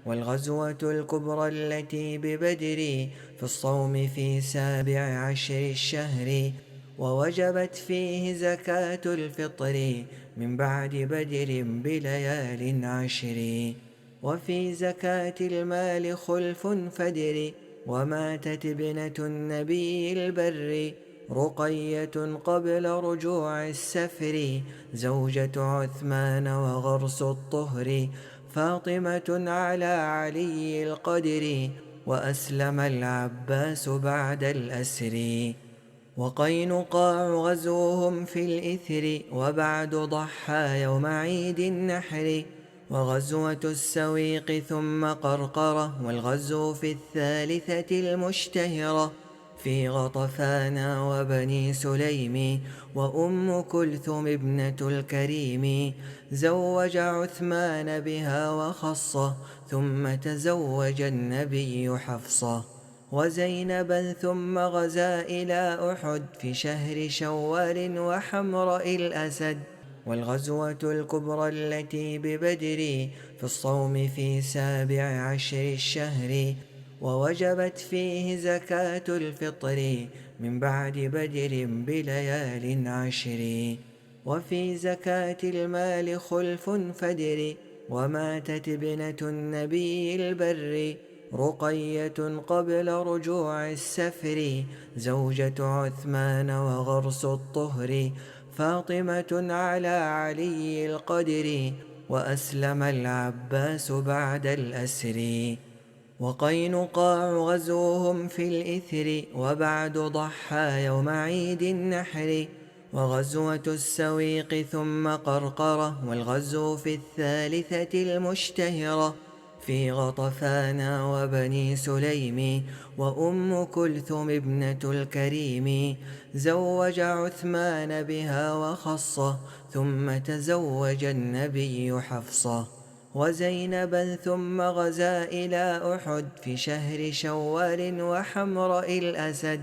والغزوة الكبرى التي ببدر في الصوم في 17 الشهر، ووجبت فيه زكاة الفطر من بعد بدر بليال 10. وفي زكاة المال خلف فدر، وماتت ابنة النبي البر رقية قبل رجوع السفر، زوجة عثمان وغرس الطهر، فاطمة على علي القدر، وأسلم العباس بعد الأسر. وقينقاع غزوهم في الإثر، وبعد ضحى يوم عيد النحر، وغزوة السويق ثم قرقرة، والغزو في الثالثة المشتهرة في غطفان وبني سليم، وأم كلثم ابنة الكريم، زوج عثمان بها وخصه، ثم تزوج النبي حفصه وزينبا، ثم غزا إلى أحد في شهر شوال وحمراء الأسد. والغزوة الكبرى التي ببدر في الصوم في 17 الشهر، ووجبت فيه زكاة الفطر من بعد بدر بليال 10. وفي زكاة المال خلف فدر، وماتت ابنة النبي البر رقية قبل رجوع السفر، زوجة عثمان وغرس الطهر، فاطمة على علي القدر، وأسلم العباس بعد الأسر. وقينقاع غزوهم في الإثر، وبعد ضحى يوم عيد النحر، وغزوة السويق ثم قرقرة، والغزو في الثالثة المشتهرة في غطفان وبني سليم، وأم كلثم ابنة الكريم، زوج عثمان بها وخصه، ثم تزوج النبي حفصه وزينبا، ثم غزا إلى أحد في شهر شوال وحمراء الأسد.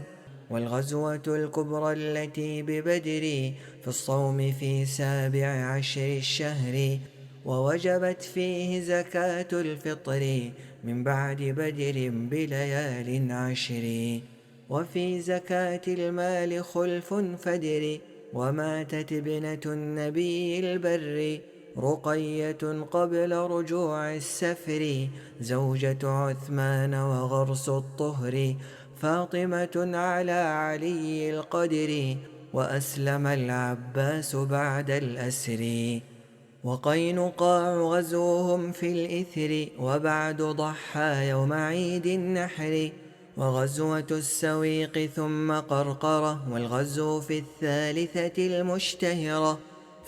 والغزوة الكبرى التي ببدر في الصوم في 17 الشهر، ووجبت فيه زكاة الفطر من بعد بدر بليال 10. وفي زكاة المال خلف فدر، وماتت ابنة النبي البر رقية قبل رجوع السفر، زوجة عثمان وغرس الطهر، فاطمة على علي القدر، وأسلم العباس بعد الأسر. وقينقاع غزوهم في الإثر، وبعد ضحى يوم عيد النحر، وغزوة السويق ثم قرقرة، والغزو في الثالثة المشتهرة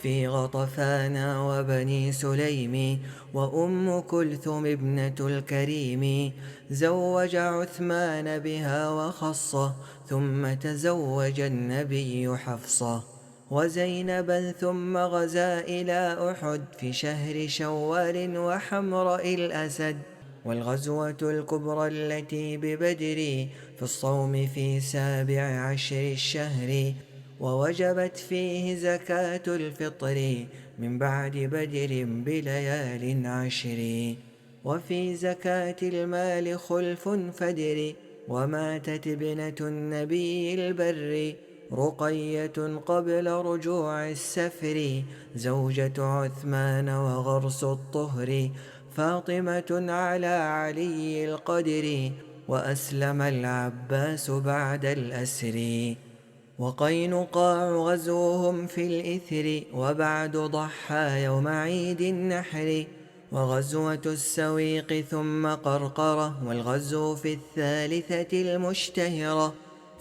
في غطفان وبني سليم، وأم كلثم ابنة الكريم، زوج عثمان بها وخصه، ثم تزوج النبي حفصه وزينبا، ثم غزا إلى أحد في شهر شوال وحمراء الأسد. والغزوة الكبرى التي ببدر في الصوم في 17 الشهر، ووجبت فيه زكاة الفطر من بعد بدر بليال 10. وفي زكاة المال خلف فدر، وماتت ابنة النبي البر رقية قبل رجوع السفر، زوجة عثمان وغرس الطهر، فاطمة على علي القدر، وأسلم العباس بعد الأسر. وقينقاع غزوهم في الإثر، وبعد ضحى يوم عيد النحر، وغزوة السويق ثم قرقرة، والغزو في الثالثة المشتهرة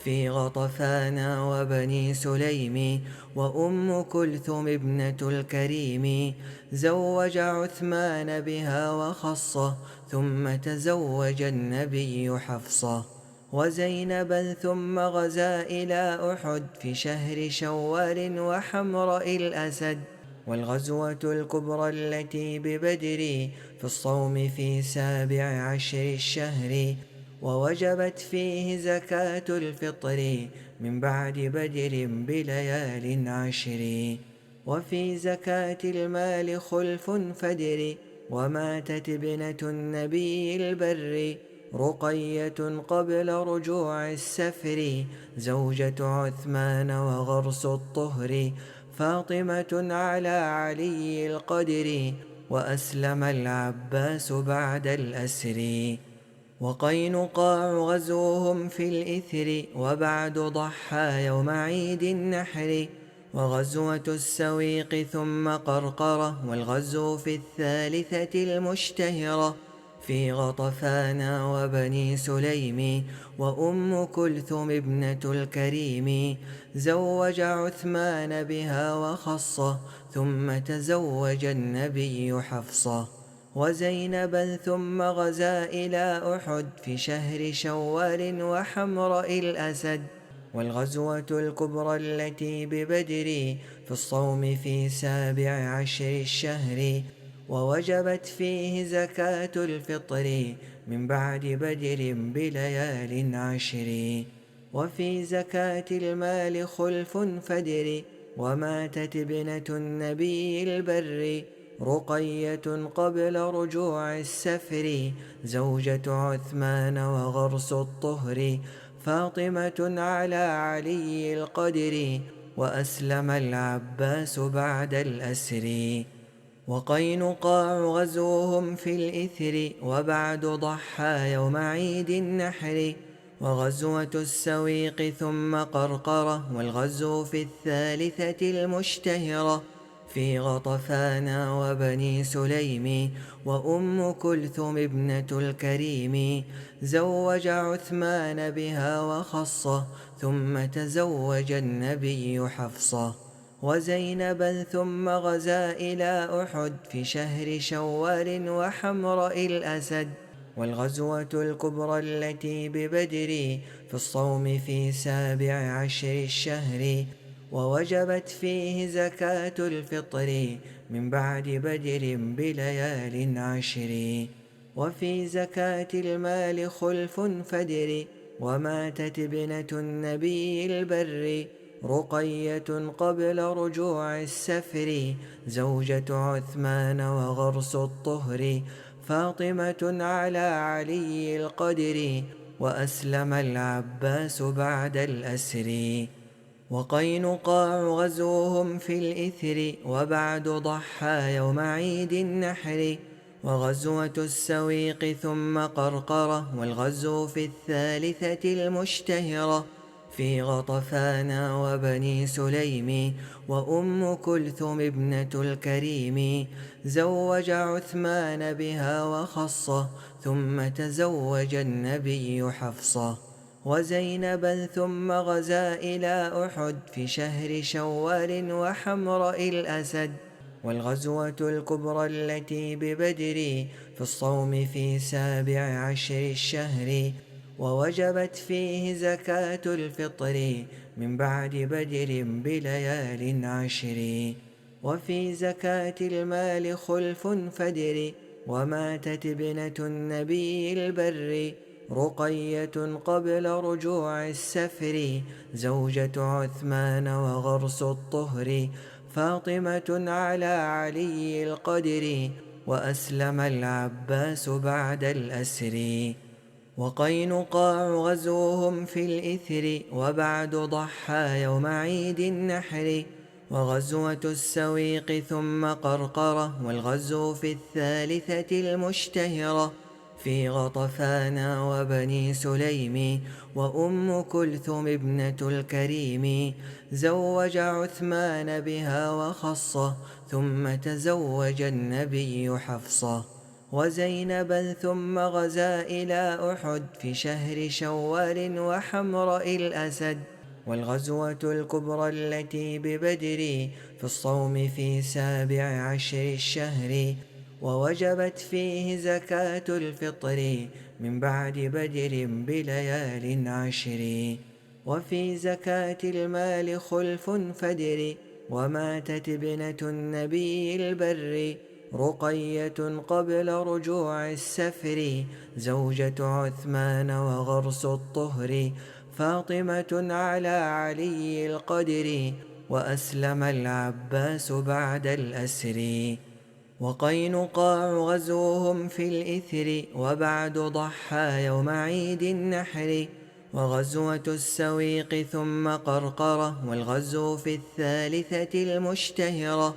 في غطفان وبني سليم، وأم كلثم ابنة الكريم، زوج عثمان بها وخصه، ثم تزوج النبي حفصه وزينبا، ثم غزا إلى أحد في شهر شوال وحمراء الأسد. والغزوة الكبرى التي ببدر في الصوم في 17 الشهر، ووجبت فيه زكاة الفطر من بعد بدر بليال 10. وفي زكاة المال خلف فدر، وماتت ابنة النبي البر رقية قبل رجوع السفر، زوجة عثمان وغرس الطهر، فاطمة على علي القدر، وأسلم العباس بعد الأسر. وقينقاع غزوهم في الإثر، وبعد ضحى يوم عيد النحر، وغزوة السويق ثم قرقرة، والغزو في الثالثة المشتهرة، في غطفان وبني سليم، وأم كلثوم ابنة الكريم، زوج عثمان بها وخصه، ثم تزوج النبي حفصه، وزينبا، ثم غزا إلى أحد في شهر شوال وحمراء الأسد، والغزوة الكبرى التي ببدر في الصوم في 17 الشهر، ووجبت فيه زكاة الفطر من بعد بدر بليال 10، وفي زكاة المال خلف فدر، وماتت ابنة النبي البر رقية قبل رجوع السفر، زوجة عثمان وغرس الطهر، فاطمة على علي القدر، وأسلم العباس بعد الأسر. وقينقاع غزوهم في الإثر، وبعد ضحى يوم عيد النحر، وغزوة السويق ثم قرقرة، والغزو في الثالثة المشتهرة، في غطفان وبني سليم، وأم كلثوم ابنة الكريم، زوج عثمان بها وخصه، ثم تزوج النبي حفصه، وزينبا، ثم غزا إلى أحد في شهر شوال وحمراء الأسد، والغزوة الكبرى التي ببدر في الصوم في 17 الشهر، ووجبت فيه زكاة الفطر من بعد بدر بليال 10، وفي زكاة المال خلف فدر، وماتت ابنة النبي البر رقية قبل رجوع السفر، زوجة عثمان وغرس الطهر، فاطمة على علي القدر، وأسلم العباس بعد الأسر. وقينقاع غزوهم في الإثر، وبعد ضحى يوم عيد النحر، وغزوة السويق ثم قرقرة، والغزو في الثالثة المشتهرة، في غطفان وبني سليم، وأم كلثوم ابنة الكريم، زوج عثمان بها وخصه، ثم تزوج النبي حفصه، وزينبا، ثم غزا إلى أحد في شهر شوال وحمراء الأسد، والغزوة الكبرى التي ببدر في الصوم في 17 الشهر، ووجبت فيه زكاة الفطر من بعد بدر بليال 10، وفي زكاة المال خلف فدر، وماتت ابنة النبي البر رقية قبل رجوع السفر، زوجة عثمان وغرس الطهر، فاطمة على علي القدر، وأسلم العباس بعد الأسر. وقينقاع غزوهم في الإثر، وبعد ضحى يوم عيد النحر، وغزوة السويق ثم قرقرة، والغزو في الثالثة المشتهرة، في غطفان وبني سليم، وأم كلثوم ابنة الكريم، زوج عثمان بها وخصه، ثم تزوج النبي حفصه، وزينبا، ثم غزا إلى أحد في شهر شوال وحمراء الأسد، والغزوة الكبرى التي ببدر في الصوم في 17 الشهر، ووجبت فيه زكاة الفطر من بعد بدر بليال 10، وفي زكاة المال خلف فدر، وماتت ابنة النبي البر رقية قبل رجوع السفر، زوجة عثمان وغرس الطهر، فاطمة على علي القدر، وأسلم العباس بعد الأسر. وقينقاع غزوهم في الإثر، وبعد ضحى يوم عيد النحر، وغزوة السويق ثم قرقرة، والغزو في الثالثة المشتهرة، في غطفان وبني سليم، وأم كلثوم ابنة الكريم، زوج عثمان بها وخصه، ثم تزوج النبي حفصه، وزينبا، ثم غزا إلى أحد في شهر شوال وحمراء الأسد، والغزوة الكبرى التي ببدر في الصوم في 17 الشهر، ووجبت فيه زكاة الفطر من بعد بدر بليال 10، وفي زكاة المال خلف فدر، وماتت ابنة النبي البر رقية قبل رجوع السفر، زوجة عثمان وغرس الطهر، فاطمة على علي القدر، وأسلم العباس بعد الأسر. وقينقاع غزوهم في الإثر وبعد ضحى يوم عيد النحر، وغزوة السويق ثم قرقرة والغزو في الثالثة المشتهرة،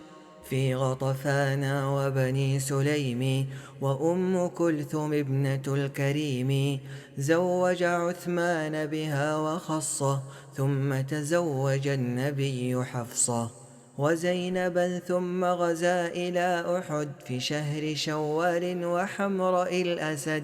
في غطفان وبني سليم وأم كلثوم ابنة الكريم، زوج عثمان بها وخصه ثم تزوج النبي حفصه، وزينبا ثم غزا إلى أحد في شهر شوال وحمراء الأسد،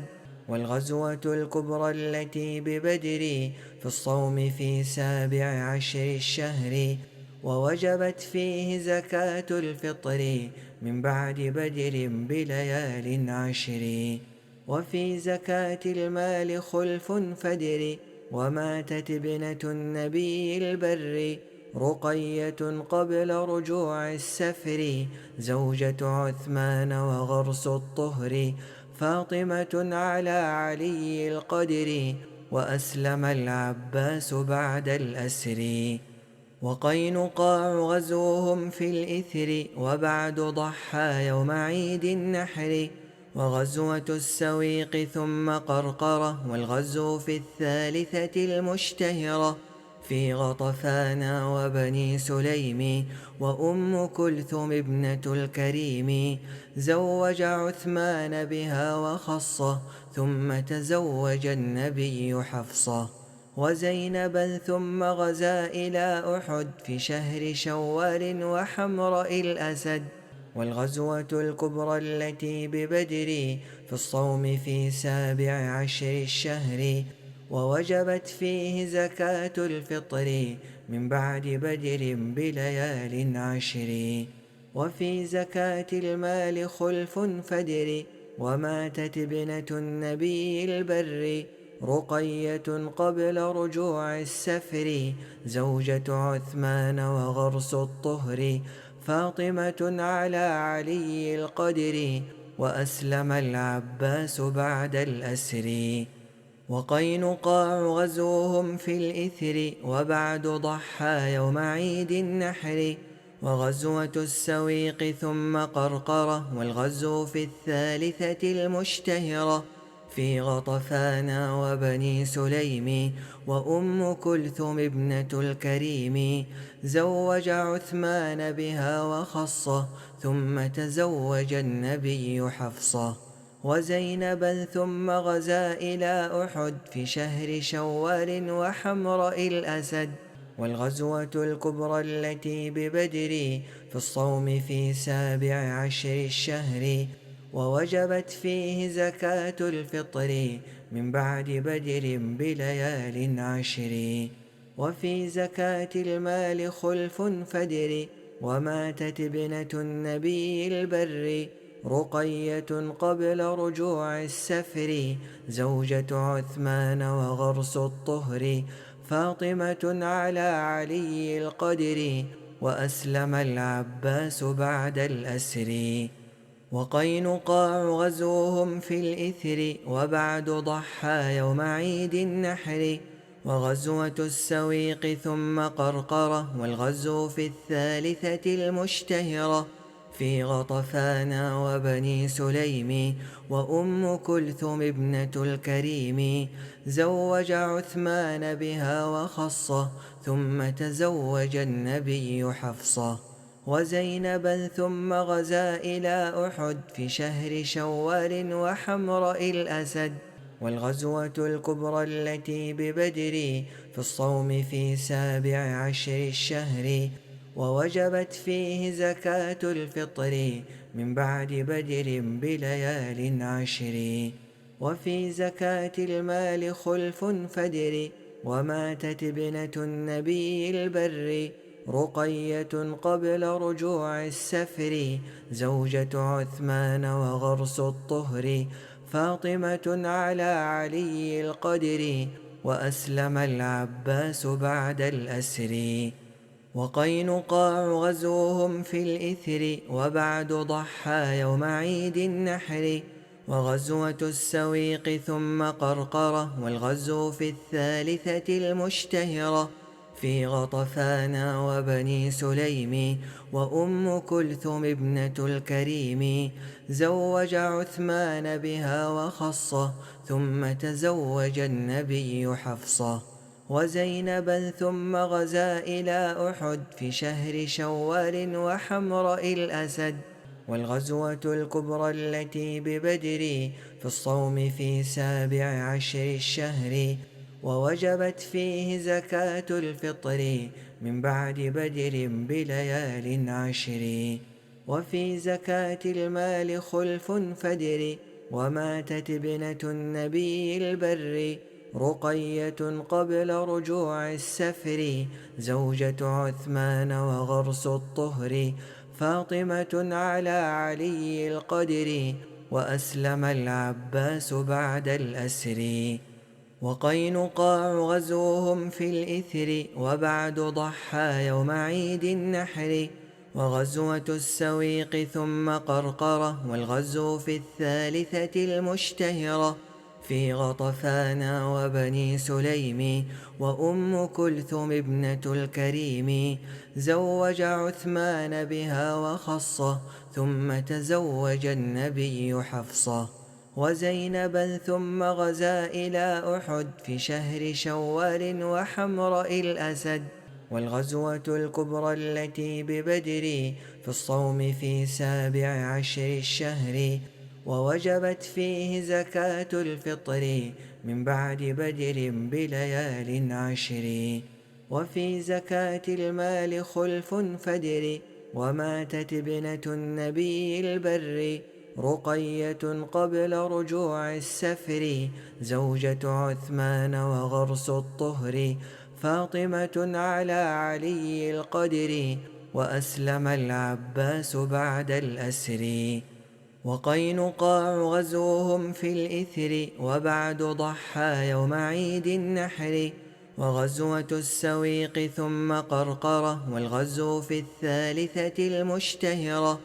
والغزوة الكبرى التي ببدر في الصوم في 17 الشهر، ووجبت فيه زكاة الفطر من بعد بدر بليال 10، وفي زكاة المال خلف فدر، وماتت ابنة النبي البر رقية قبل رجوع السفر، زوجة عثمان وغرس الطهر، فاطمة على علي القدر، وأسلم العباس بعد الأسر. وقينقاع غزوهم في الإثر وبعد ضحى يوم عيد النحر، وغزوة السويق ثم قرقرة والغزو في الثالثة المشتهرة، في غطفان وبني سليم وأم كلثوم ابنة الكريم، زوج عثمان بها وخصه ثم تزوج النبي حفصه، وزينبا ثم غزا إلى أحد في شهر شوال وحمراء الأسد، والغزوة الكبرى التي ببدر في الصوم في 17 الشهر، ووجبت فيه زكاة الفطر من بعد بدر بليال 10، وفي زكاة المال خلف فدر، وماتت ابنة النبي البر رقية قبل رجوع السفر، زوجة عثمان وغرس الطهر، فاطمة على علي القدر، وأسلم العباس بعد الأسر. وقينقاع غزوهم في الإثر وبعد ضحى يوم عيد النحر، وغزوة السويق ثم قرقرة والغزو في الثالثة المشتهرة، في غطفان وبني سليم وأم كلثوم ابنة الكريم، زوج عثمان بها وخصه ثم تزوج النبي حفصه، وزينبا ثم غزا إلى أحد في شهر شوال وحمراء الأسد، والغزوة الكبرى التي ببدر في الصوم في 17 الشهر، ووجبت فيه زكاة الفطر من بعد بدر بليال 10، وفي زكاة المال خلف فدر، وماتت ابنة النبي البر رقية قبل رجوع السفر، زوجة عثمان وغرس الطهر، فاطمة على علي القدر، وأسلم العباس بعد الأسر. وقينقاع غزوهم في الإثر وبعد ضحى يوم عيد النحر، وغزوة السويق ثم قرقرة والغزو في الثالثة المشتهرة، في غطفان وبني سليم وأم كلثوم ابنة الكريم، زوج عثمان بها وخصه ثم تزوج النبي حفصه، وزينبا ثم غزا إلى أحد في شهر شوال وحمراء الأسد، والغزوة الكبرى التي ببدر في الصوم في 17 الشهر، ووجبت فيه زكاة الفطر من بعد بدر بليال 10، وفي زكاة المال خلف فدر، وماتت ابنة النبي البر رقية قبل رجوع السفر، زوجة عثمان وغرس الطهر، فاطمة على علي القدر، وأسلم العباس بعد الأسر. وقينقاع غزوهم في الإثر وبعد ضحى يوم عيد النحر، وغزوة السويق ثم قرقرة والغزو في الثالثة المشتهرة، في غطفان وبني سليم وأم كلثوم ابنة الكريم. زوج عثمان بها وخصه ثم تزوج النبي حفصة وزينبا ثم غزا إلى أحد في شهر شوال وحمراء الأسد. والغزوة الكبرى التي ببدر في الصوم في 17 الشهر ووجبت فيه زكاة الفطر من بعد بدر بليال 10. وفي زكاة المال خلف فدر وماتت ابنة النبي البر رقية قبل رجوع السفر زوجة عثمان وغرس الطهر فاطمة على علي القدر وأسلم العباس بعد الأسر. وقينقاع غزوهم في الإثر وبعد ضحى يوم عيد النحر. وغزوة السويق ثم قرقرة والغزو في 3 المشتهرة في غطفان وبني سليم وأم كلثوم ابنة الكريم. زوج عثمان بها وخصه ثم تزوج النبي حفصة وزينبا ثم غزا إلى أحد في شهر شوال وحمراء الأسد. والغزوة الكبرى التي ببدر في الصوم في 17 الشهر ووجبت فيه زكاة الفطر من بعد بدر بليال 10. وفي زكاة المال خلف فدر وماتت ابنة النبي البر رقية قبل رجوع السفر زوجة عثمان وغرس الطهر فاطمة على علي القدر وأسلم العباس بعد الأسر. وقينقاع غزوهم في الإثر وبعد ضحى يوم عيد النحر. وغزوة السويق ثم قرقرة والغزو في 3 المشتهرة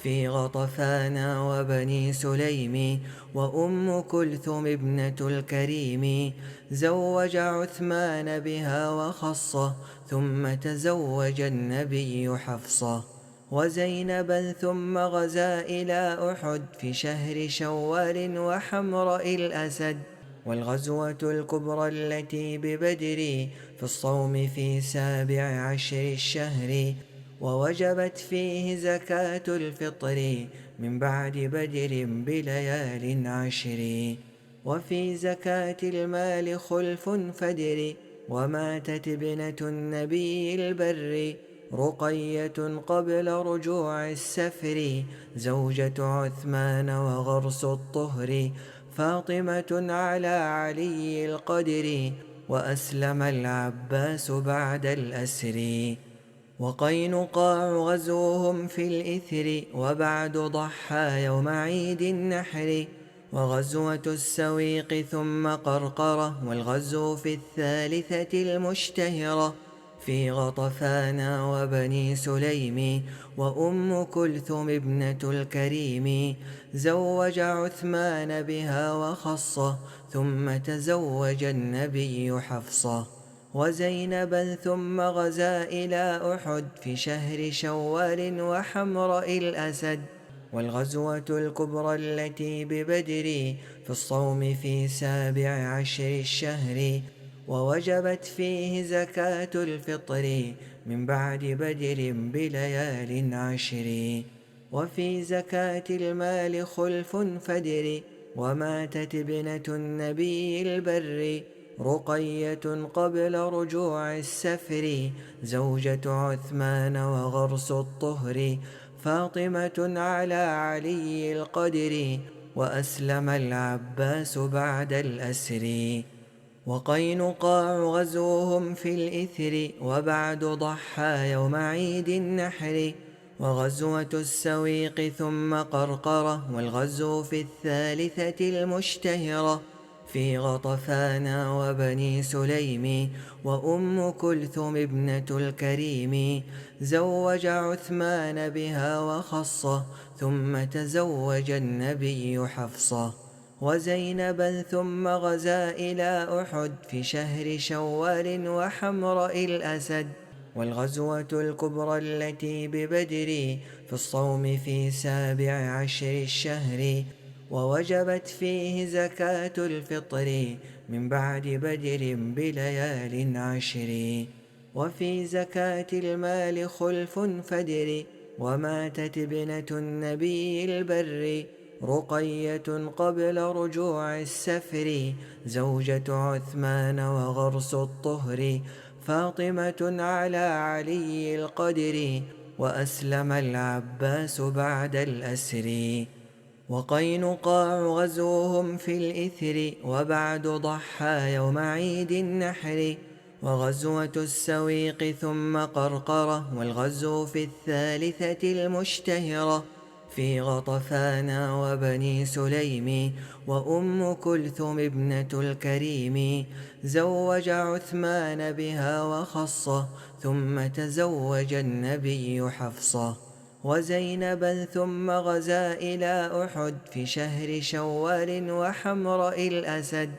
في غطفان وبني سليم وأم كلثوم ابنة الكريم. زوج عثمان بها وخصه ثم تزوج النبي حفصة وزينبا ثم غزا إلى أحد في شهر شوال وحمراء الأسد. والغزوة الكبرى التي ببدر في الصوم في 17 الشهر ووجبت فيه زكاة الفطر من بعد بدر بليال 10. وفي زكاة المال خلف فدر وماتت ابنة النبي البر رقية قبل رجوع السفر زوجة عثمان وغرس الطهر فاطمة على علي القدر وأسلم العباس بعد الأسر. وقينقاع غزوهم في الإثر وبعد ضحى يوم عيد النحر. وغزوة السويق ثم قرقرة والغزو في 3 المشتهرة في غطفان وبني سليم وأم كلثوم ابنة الكريم. زوج عثمان بها وخصه ثم تزوج النبي حفصة وزينبا ثم غزا إلى أحد في شهر شوال وحمراء الأسد. والغزوة الكبرى التي ببدر في الصوم في 17 الشهر ووجبت فيه زكاة الفطر من بعد بدر بليال 10. وفي زكاة المال خلف فدر وماتت ابنة النبي البر رقية قبل رجوع السفر زوجة عثمان وغرس الطهر فاطمة على علي القدر وأسلم العباس بعد الأسر. وقينقاع غزوهم في الإثر وبعد ضحى يوم عيد النحر. وغزوة السويق ثم قرقرة والغزو في 3 المشتهرة في غطفان وبني سليم وأم كلثوم ابنة الكريم. زوج عثمان بها وخصه ثم تزوج النبي حفصة وزينبا ثم غزا إلى أحد في شهر شوال وحمراء الأسد. والغزوة الكبرى التي ببدر في الصوم في 17 الشهر، ووجبت فيه زكاة الفطر من بعد بدر بليال 10. وفي زكاة المال خلف فدر، وماتت ابنة النبي البر رقية قبل رجوع السفر، زوجة عثمان وغرس الطهر، فاطمة على علي القدر، وأسلم العباس بعد الأسر. وقينقاع غزوهم في الإثر، وبعد ضحى يوم عيد النحر. وغزوة السويق ثم قرقرة، والغزو في الثالثة المشتهرة في غطفان وبني سليم. وأم كلثوم ابنة الكريم زوج عثمان بها وخصه، ثم تزوج النبي حفصة. وزينبا ثم غزا إلى أحد في شهر شوال وحمراء الأسد.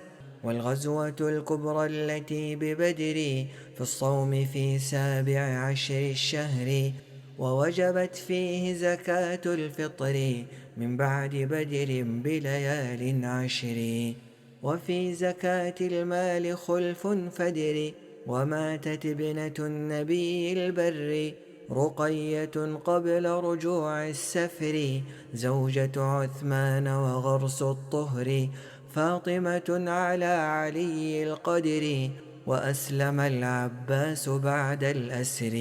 والغزوة الكبرى التي ببدر في الصوم في 17 الشهر، ووجبت فيه زكاة الفطر من بعد بدر بليال 10. وفي زكاة المال خلف فدر، وماتت ابنة النبي البر رقية قبل رجوع السفر، زوجة عثمان وغرس الطهر، فاطمة على علي القدر، وأسلم العباس بعد الأسر.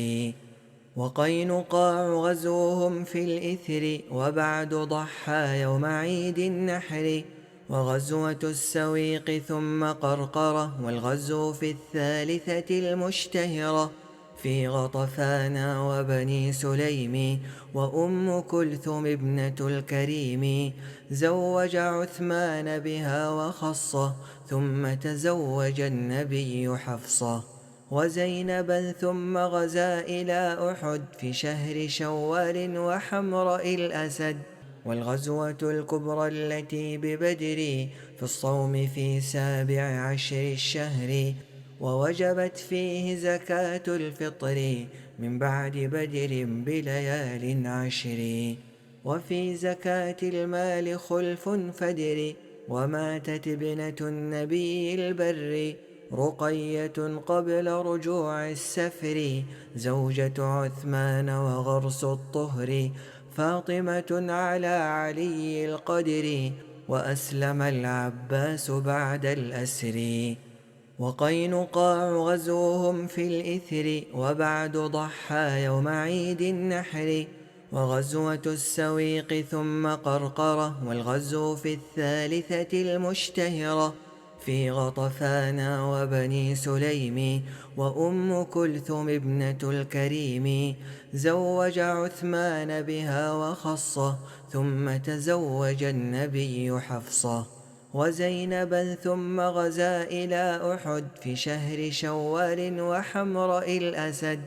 وقينقاع غزوهم في الإثر، وبعد ضحى يوم عيد النحر. وغزوة السويق ثم قرقرة، والغزو في الثالثة المشتهرة في غطفان وبني سليم. وأم كلثوم ابنة الكريم زوج عثمان بها وخصه، ثم تزوج النبي حفصة. وزينبا ثم غزا إلى أحد في شهر شوال وحمراء الأسد. والغزوة الكبرى التي ببدر في الصوم في 17 الشهر، ووجبت فيه زكاة الفطر من بعد بدر بليال 10. وفي زكاة المال خلف فدر، وماتت ابنة النبي البر رقية قبل رجوع السفر، زوجة عثمان وغرس الطهر، فاطمة على علي القدر، وأسلم العباس بعد الأسر. وقينقاع غزوهم في الإثر، وبعد ضحى يوم عيد النحر. وغزوة السويق ثم قرقرة، والغزو في الثالثة المشتهرة في غطفان وبني سليم. وأم كلثوم ابنة الكريم زوج عثمان بها وخصه، ثم تزوج النبي حفصة. وزينبا ثم غزا إلى أحد في شهر شوال وحمراء الأسد.